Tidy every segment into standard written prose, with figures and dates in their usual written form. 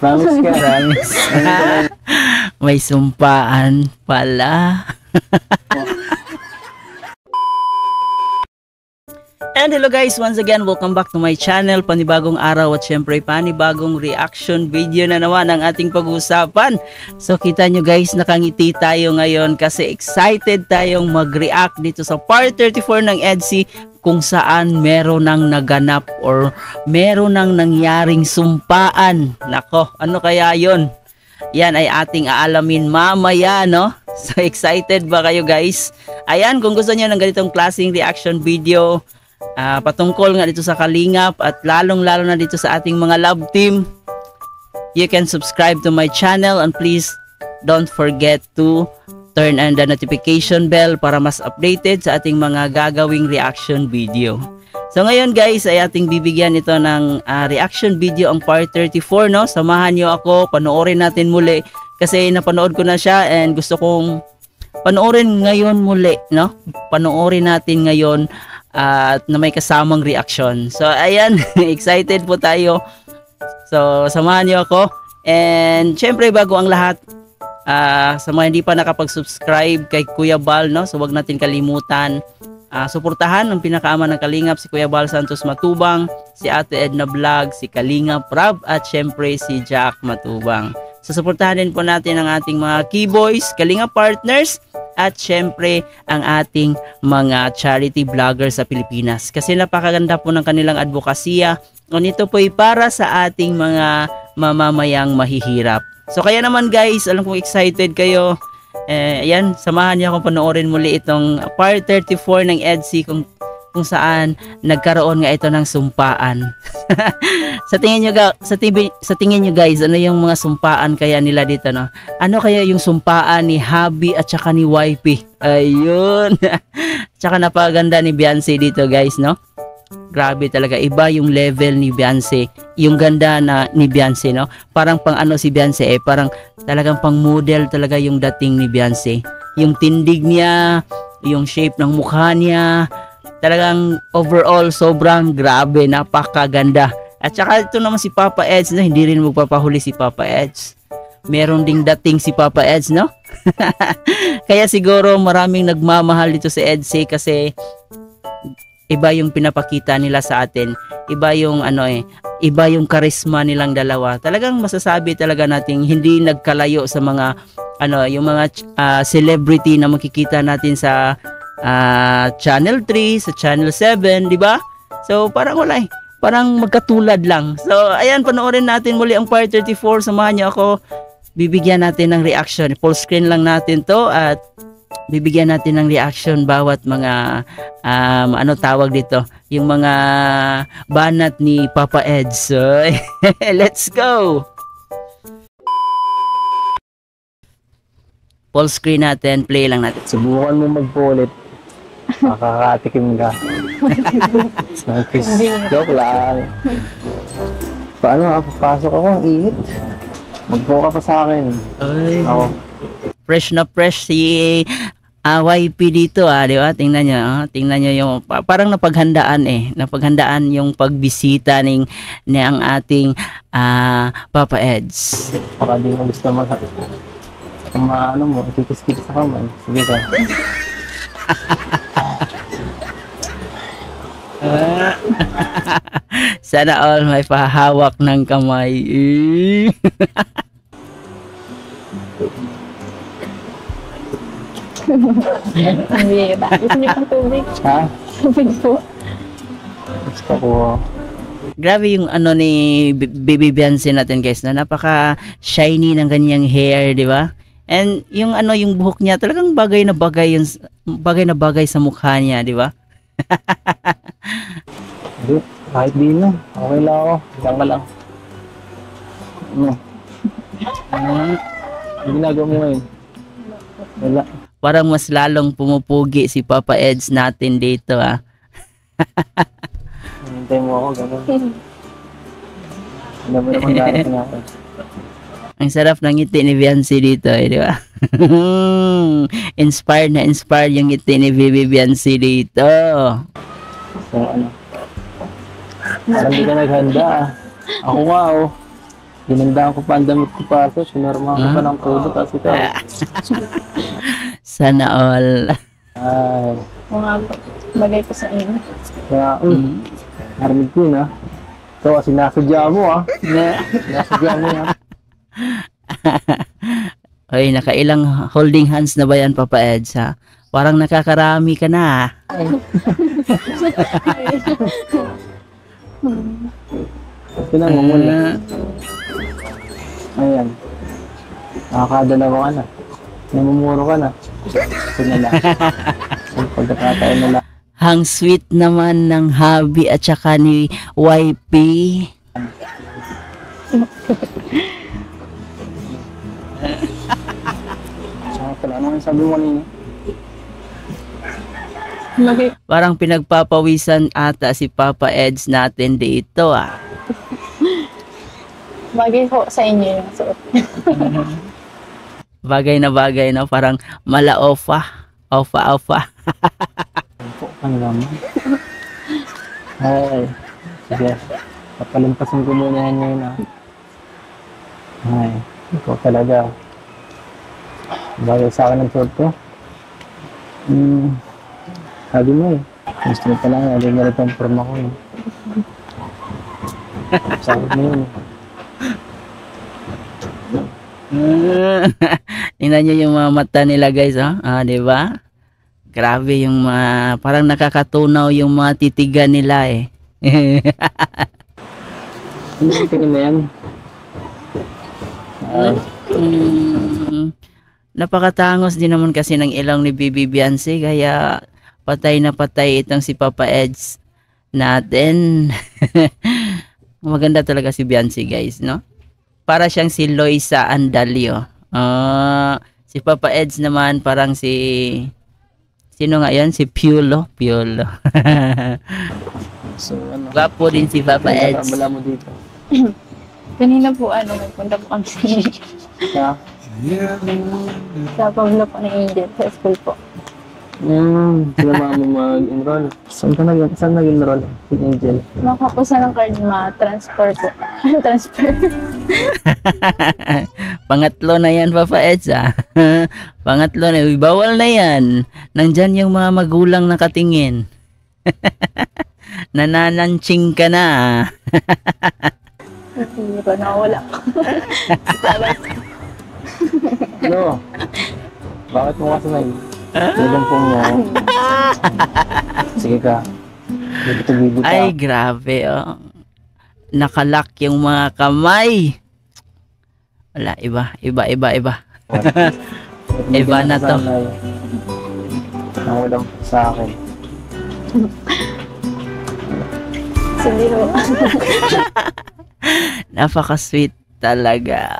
Promise ka. Promise. May sumpaan pala. And hello guys, once again, welcome back to my channel. Panibagong araw at syempre panibagong reaction video na naman ang ating pag-uusapan. So kita nyo guys, nakangiti tayo ngayon kasi excited tayong mag-react dito sa part 34 ng EDSI kung saan meron nang naganap or meron nang nangyaring sumpaan. Nako, ano kaya yon? Yan ay ating aalamin mamaya, no? So excited ba kayo guys? Ayan, kung gusto niyo ng ganitong klaseng reaction video, patungkol nga dito sa Kalingap at lalong-lalo na dito sa ating mga love team, you can subscribe to my channel and please don't forget to turn on the notification bell para mas updated sa ating mga gagawing reaction video. So ngayon guys ay ating bibigyan ito ng reaction video ang part 34, no? Samahan nyo ako, panoorin natin muli kasi napanood ko na siya and gusto kong panoorin ngayon muli, no? Panoorin natin ngayon at na may kasamang reaction. So ayan, excited po tayo. So samahan niyo ako. And syempre bago ang lahat, sa mga hindi pa nakapag-subscribe kay Kuya Bal, no? So wag natin kalimutan suportahan ang pinakaama ng Kalingap, si Kuya Bal Santos Matubang, si Ate Edna Vlog, si Kalingap Rab at syempre si Jack Matubang. So suportahan din po natin ang ating mga Keyboys, Kalingap partners, at syempre ang ating mga charity vloggers sa Pilipinas kasi napakaganda po ng kanilang advokasya. Nito po ay para sa ating mga mamamayang mahihirap. So kaya naman guys, alam kong excited kayo. Ayan, samahan niyo akong panoorin muli itong part 34 ng EDSI kung saan nagkaroon nga ito ng sumpaan. Sa tingin niyo guys, ano yung mga sumpaan kaya nila dito, no? Ano kaya yung sumpaan ni Habi at saka ni Wifey? Ayun. Tsaka napaganda ni Beyonce dito guys, no? Grabe talaga, iba yung level ni Beyonce, yung ganda na ni Beyonce, no? Parang pang ano si Beyonce parang talagang pang model talaga yung dating ni Beyonce. Yung tindig niya, yung shape ng mukha niya, talagang overall sobrang grabe, napakaganda. At saka ito naman si Papa Eds, no? Hindi rin magpapahuli si Papa Eds. Meron ding dating si Papa Eds, no? Kaya siguro maraming nagmamahal dito sa EDSI kasi iba yung pinapakita nila sa atin. Iba yung iba yung charisma nilang dalawa. Talagang masasabi talaga nating hindi nagkalayo sa mga yung mga celebrity na makikita natin sa Channel 3, sa Channel 7, di ba? So parang wala parang magkatulad lang. So ayan, panoorin natin muli ang part 34. Samahan niyo ako. Bibigyan natin ng reaction. Full screen lang natin to at bibigyan natin ng reaction bawat mga tawag dito, yung mga banat ni Papa Eds. So let's go. Full screen natin, play lang natin. Subukan mo magpulit. Makakatikim ka. Joke lang. Paano papasok ako? Ang init. Magbuka pa sa akin. Ay, ako. Fresh na fresh si YP dito, di ba? Tingnan niyo, tingnan niyo yung parang napaghandaan yung pagbisita ng ang ating Papa Eds. Baka di mo gusto mo, kikis-kis sa kamay. Sige ka. Sana all may pahawak ng kamay. Hindi ba? Gusto niyo pang tubig? Ha? Tubig po. Gusto ko. Grabe yung ni Baby Beyonce natin guys, na napaka shiny ng kanyang hair, di ba? And yung yung buhok niya talagang bagay na bagay sa mukha niya, di ba? Hindi, kahit di na. Okay lang ako. Diyan ka lang. Ano ginagawa mo ngayon? Wala. Parang mas lalong pumupugi si Papa Eds natin dito, Hintay mo ako, gano'n. Ano mo naman darating ako? Ang sarap ng ngiti ni Beyonce dito, di ba? Inspired yung ngiti ni Baby Beyonce dito. So, parang di ka naghanda. Ako nga, Ginandaan ko pa ang damit ko pa. So, sinarma ko pa ng todo. Kasi ito. Sana all. Ay. Mga bagay po sa inyo. Kaya, narinig ko yun, ha. Ito, sinasadya mo, ha. Sinasadya mo, ha. Ay, nakailang holding hands na ba yan, Papa Eds, ha? Parang nakakarami ka na. Ito na, mamula. Ayan. Nakakadalawa ka na. Namumuro ka na. Ito na lang. Pagkakataon na lang. Hang sweet naman ng hubby at saka ni YP. Saka pala, ano yung sabi mo kanina? Bagay, Parang pinagpapawisan ata si Papa Eds natin dito, ah. bagay po sa inyo yung suot. Bagay na parang mala-ofa. Ofa. Po, ano naman? Ay, sige. Papalimpasin ko muna yan ngayon, ha. Ay, ikaw talaga. Bagay sa akin ang suot ko. Sabi mo eh. Gusto mo pala nga, ganyan ito ang forma ko eh. Sabi mo yun eh. Tingnan nyo yung mga mata nila, guys, oh. Ah, di ba? Grabe yung mga, parang nakakatunaw yung mga titigan nila, eh. Ano yung tingin na yan? Ay, Napakatangos din naman kasi ng ilong ni Bibi Beyonce, kaya patay na patay itong si Papa Eds natin. Maganda talaga si Beyonce, guys, no? Para siyang si Loisa Andalio. Si Papa Eds naman parang si... Sino nga yan? Si Piolo. so ano? Gwapo din si Papa Eds. Wala mo dito. Kanina po, nagpunta po kami Ha? sa Pablo po ng Angel sa school po. Sinama mo mag-enroll. Saan nag-enroll? Si Angel. Makapusa ng card ma-transfer po. Transfer. Pangatlo na yan, Papa Eds, ah. Pangatlo na. Uy, bawal na yan. Nandyan yung mga magulang nakatingin. Nanananching ka na. Hindi ko nawala. Ano? Bakit mo kasi nagdampong mo? Sige ka. Bibito-bibito. Ay, grabe, oh. Nakalak yung mga kamay. Wala, iba. Iba na to. Nangulam sa akin. Hindi ko. Napaka-sweet talaga.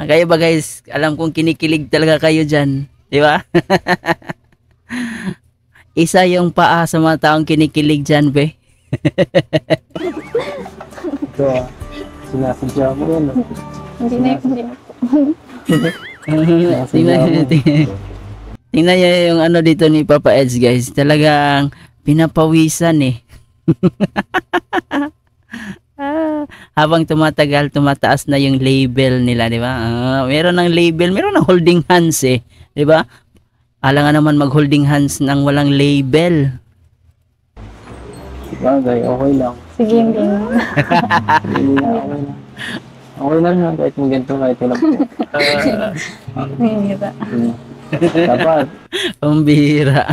Kaya ba, guys, alam kong kinikilig talaga kayo dyan. Di ba? Isa yung paa sa mga taong kinikilig dyan, be. Ito sinasadya mo yan. Hindi na po. Tingnan niyo yung ano dito ni Papa Eds, guys. Talagang pinapawisan, eh. Habang tumataas na yung label nila, di ba? Meron ng label, meron ng holding hands, eh. Di ba? Alangan naman mag-holding hands nang walang label. Bagay, okay lang. Sige, hindi na. Hindi na, okay lang. Okay lang nga kahit mo ganito, kahit wala po. Hindi ba? Dapat. Pambihira.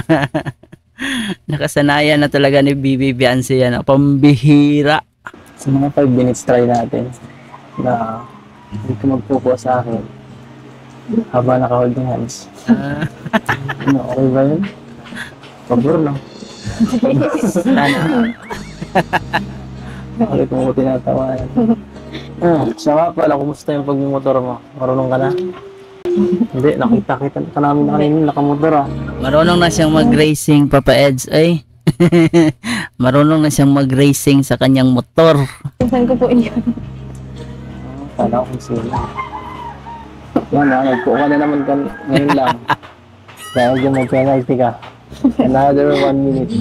Nakasanayan na talaga ni Bibi Beyonce yan. Pambihira. Sa mga 5 minutes try natin na hindi ka mag-focus sa akin habang naka-holding hands. Ano, okay ba yun? Pabor lang. Sana. Bakit mo ko tinatawanan? Siya nga pala, kumusta yung pagmumotor mo? Marunong ka na? Hindi, nakita ka namin na kanina nakamotor ah. Marunong na siyang mag-racing, Papa Eds. Ay. Marunong na siyang mag-racing sa kanyang motor. Saan ko po iyon? Kala ko sila. Yan ah, nagpo ka na naman ngayon lang. Kaya huwag yung mag-penalty ka. Another 1 minute.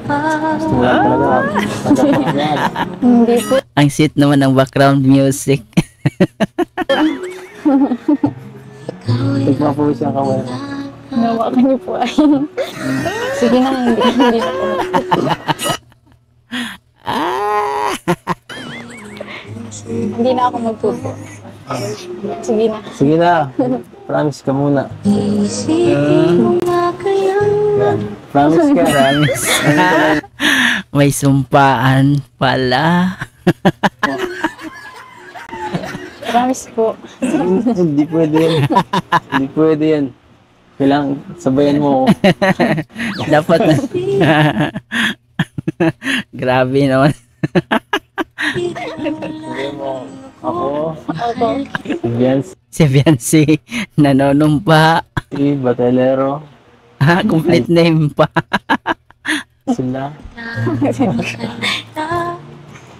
Gusto mo lang talaga. Tagapakanyan. Hindi po. Ang sweet naman ng background music. Nagpapawis yung kamay mo. Nawakan niyo po ay. Sige na, hindi na po. Hindi na ako magpupo. Sige na. Sige na. Promise ka muna. Yan. Promise ka. Promise. May sumpaan pala. Promise po. Hindi pwede yan. Hindi pwede yan. Kailangan sabayan mo ako. Dapat na. Grabe naman. Sabayan mo ako. Opo. Yes. Si Biancy nanonumpa. Si Batelero. Complete name pa. Sila.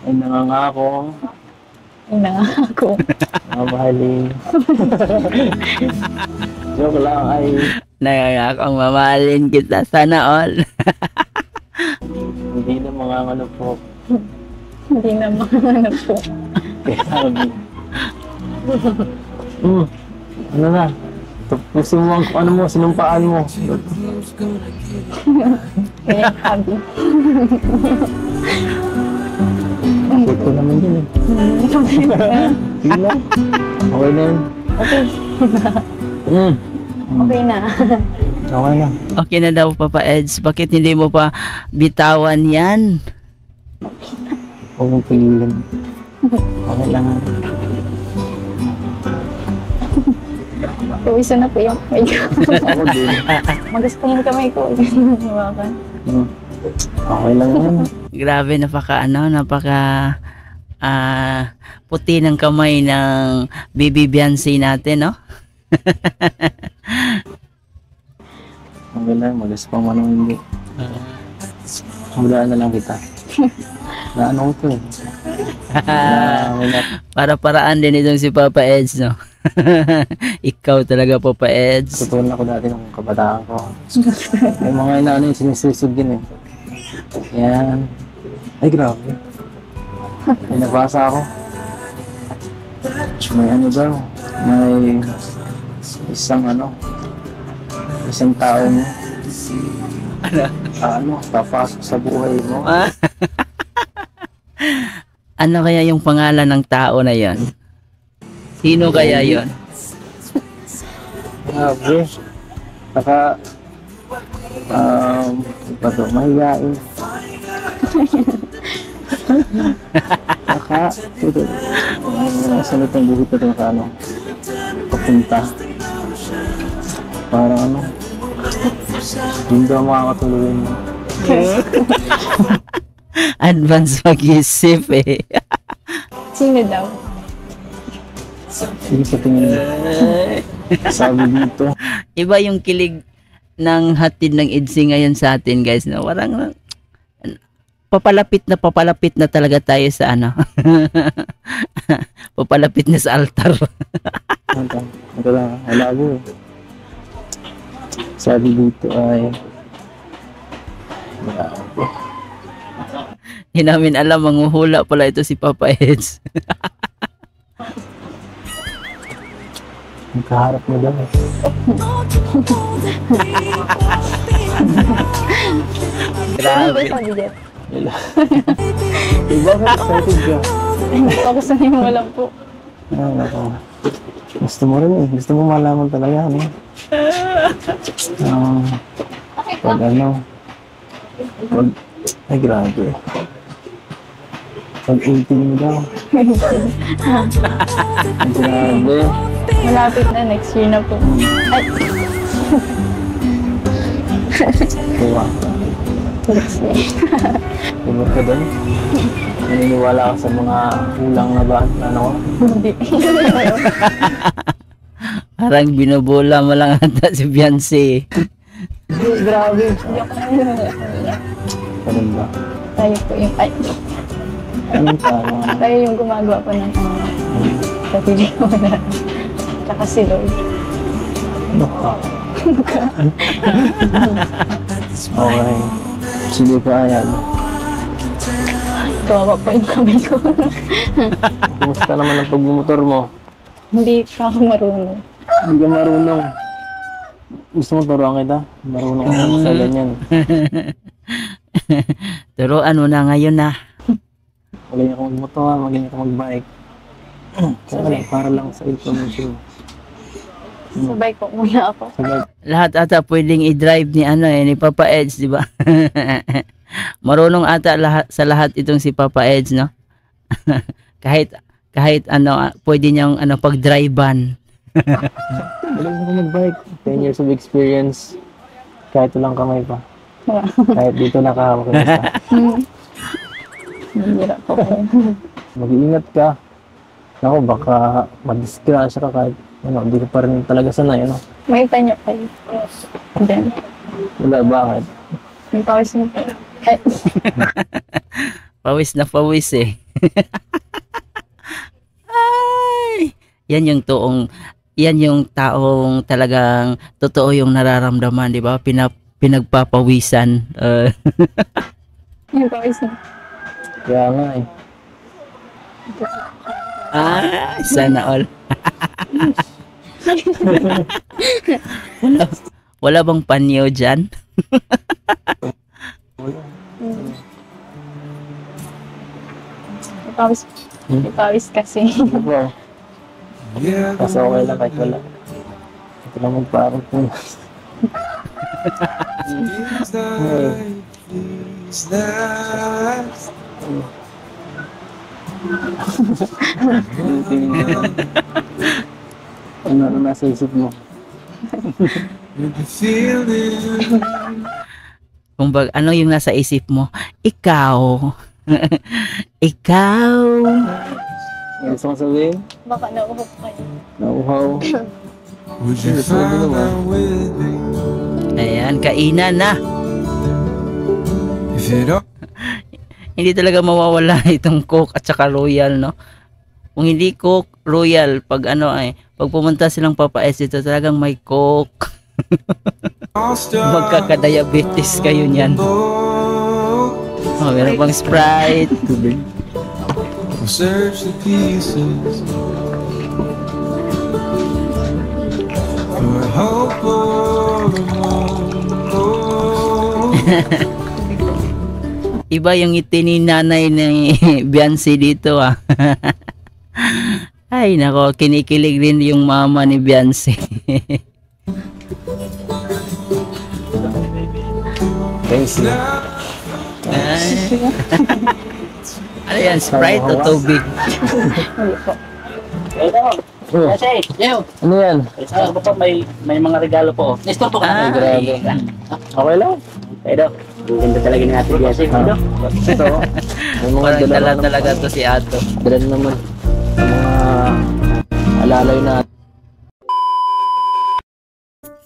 Ay nangangako. Nangako. Mamahalin. Joke lang ay Nangangakong mamahalin kita sana all. hindi na mga ano po. Hindi na ano po. Kaya sabi. Ano na? Tapusin mo ang ano mo, sinumpaan mo. Kaya habi. Ito naman din eh. Sige lang. Okay na yun. Okay. Okay na. Okay na. Okay na daw Papa Eds. Bakit hindi mo pa bitawan yan? Huwag mong pigilan. Okay lang. Pawisa na po yung kamay ko. Ako din. Magas pa yung kamay ko. Hawakan. Okay lang yan. Grabe, napaka puti ng kamay ng baby Biancy natin, no? Okay lang. Magas pa man hindi. Hulaan na lang kita. Naano ko to eh. Wala. Para-paraan din itong si Papa Eds, no? Ikaw talaga, Papa Eds. Tutunan ako dati nung kabataan ko. May mga inaano yung sinisisig din eh. Yan. Ay grabe. May nabasa ako. May ano daw. May isang tao mo. Papasok sa buhay mo. Ano kaya yung pangalan ng tao na yon? Sino kaya yon? Grabe. Saka, iba to, mahihain. Saka, ito, saan itong buhit na ito naka ano, papunta. Parang ano, hindi daw makakatuloy mo. Advance mag-isip eh. Sino daw? Sige sa tingin mo. Sabi dito. Iba yung kilig ng hatid ng EDSI ngayon sa atin, guys, no? Parang papalapit na talaga tayo sa ano. Papalapit na sa altar. Ito lang, halabo eh. Sabi dito ay Hindi namin alam, manghuhula pala ito si Papa Eds. magkaharap mo daw eh. Grabe. Sabi dyan. Bakit excited ka? Ako sanay mo lang po. Nako. Gusto mo rin eh. Gusto mo malaman talaga, ano? Pag ano, ay grabe. Pag 18 mo daw. Ay grabe. Malapit na, next year na po. Ay, Tuwa. next year. Tumot ka doon. Naniniwala ka sa mga kulang na ba? Ano? Hindi. Parang binubula mo lang ata si Biancy. Grabe. Hindi ako naniniwala. Ganun ba? Tayo po yung, ay, Anong tama? tayo yung gumagawa po ng sa TV ko na. Tsaka si Lloyd. Ano ka? Okay. Sige pa yan. Kawawa po yung kamay ko. Kumusta naman ang pagmumotor mo? Hindi pa ako marunong. Hindi ka marunong. Gusto mo turuan kita? Marunong ako sa ganyan. Turuan mo na ngayon na. Magaling ako magmotor, magaling ako magbike. Kaya para lang sa information. Sabay ko muna ako. Sabay, Lahat ata pwedeng i-drive ni ni Papa Eds, di ba? Marunong ata sa lahat itong si Papa Eds, no? kahit pwede niyang pag-drivean. magaling ako magbike. 10 years of experience. Kahit walang kamay pa. Kahit dito nakahawak ka isa. Mahirap po. Mag-iingat ka. Ako, baka madisgrasya ka kahit di ka pa rin talaga sanay, May panyo kayo. Then, Wala, bakit? may pawis mo po. Ay, Pawis na pawis eh. Ay, yan yung taong talagang totoo yung nararamdaman, di ba? Pinagpapawisan. may pawis mo. Kaya nga eh. Sana all. wala bang panyo dyan? May pawis kasi. Diba? Kasi okay lang kahit wala. Ito lang magpaarap po. Ano nasa isip mo? Kumbaga, ano yung nasa isip mo? Ikaw. Ikaw. Ano gusto kong sabihin? Baka nauhok kayo. Nauhaw. Would you find out with me Ayan, kainan na. if it all Hindi talaga mawawala itong Coke at saka Royal, no? Kung hindi Coke, Royal, pag pag pumunta silang Papa S dito, talagang may Coke. Magkakadiabetes kayo niyan. Oh, meron pang Sprite. Tubig. We'll search the pieces for hope or a Iba yung ngiti ni nanay ni Beyonce dito, ah. Ay, nako, kinikilig rin yung mama ni Beyonce. Thanks. Ano yan, Sprite o tubig? Hindi po. Oh, Kasi, Leo, ano yan? sa po may mga regalo po. Nestor po ka. Grabe. Okay lang. Pero, ang ganda talaga ni Ate Jessie. Ano? Ito. May mga Parang dala dala naman. talaga to si Ato. Dala naman. Sa mga alalay na.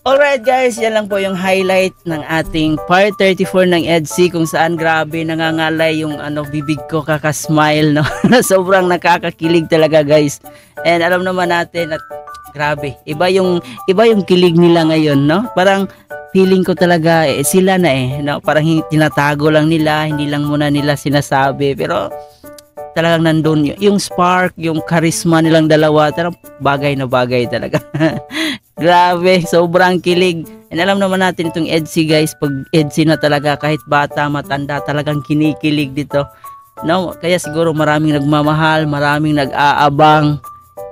Alright guys, yan lang po yung highlight ng ating part 34 ng EDC, kung saan grabe nangangalay yung bibig ko, kakasmile, no? Sobrang nakakakilig talaga guys. And alam naman natin at grabe, iba yung kilig nila ngayon, no? Parang feeling ko talaga sila na no? Parang tinatago lang nila, hindi lang muna nila sinasabi, pero talagang nandun yung spark, yung charisma nilang dalawa, talagang bagay na bagay talaga. Grabe, sobrang kilig. And alam naman natin itong EDC guys, pag EDC na talaga, kahit bata, matanda, talagang kinikilig dito. No? Kaya siguro maraming nagmamahal, maraming nag-aabang.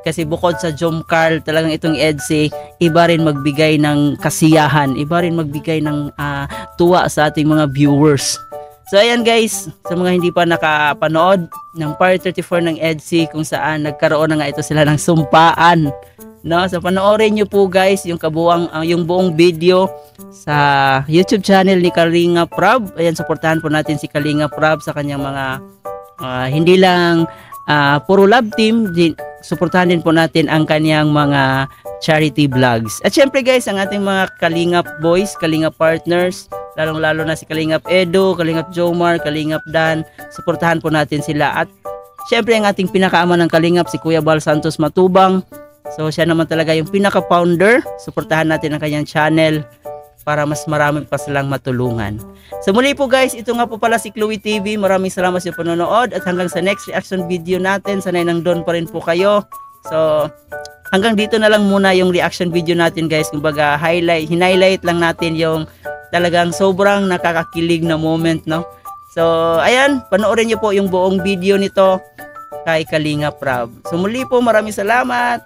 Kasi bukod sa Jom Carl, talagang itong EDC, iba rin magbigay ng kasiyahan, iba rin magbigay ng tuwa sa ating mga viewers. So ayan guys, sa mga hindi pa nakapanood ng part 34 ng EDC, kung saan nagkaroon na nga ito sila ng sumpaan. No, so panoorin niyo po guys yung yung buong video sa YouTube channel ni Kalinga Prab. Ayan, suportahan po natin si Kalinga Prab sa kanyang mga hindi lang puro love team, suportahan din po natin ang kanyang mga charity vlogs. At syempre guys, ang ating mga Kalingap boys, Kalingap partners, lalong-lalo na si Kalingap Edo, Kalingap Jomar, Kalingap Dan, suportahan po natin sila. At syempre ang ating pinakaama ng Kalingap, si Kuya Bal Santos Matubang. So siya naman talaga yung pinaka-founder. Suportahan natin ang kanyang channel. para mas marami pa silang matulungan. So muli po guys, ito nga po pala si Chloe TV. Maraming salamat sa panonood at hanggang sa next reaction video natin. Sanay nandun pa rin po kayo. So hanggang dito na lang muna yung reaction video natin guys. Kumbaga hinighlight lang natin yung talagang sobrang nakakakilig na moment, no? So ayan, panoorin niyo po yung buong video nito kay Kalinga Prab. So muli po, maraming salamat.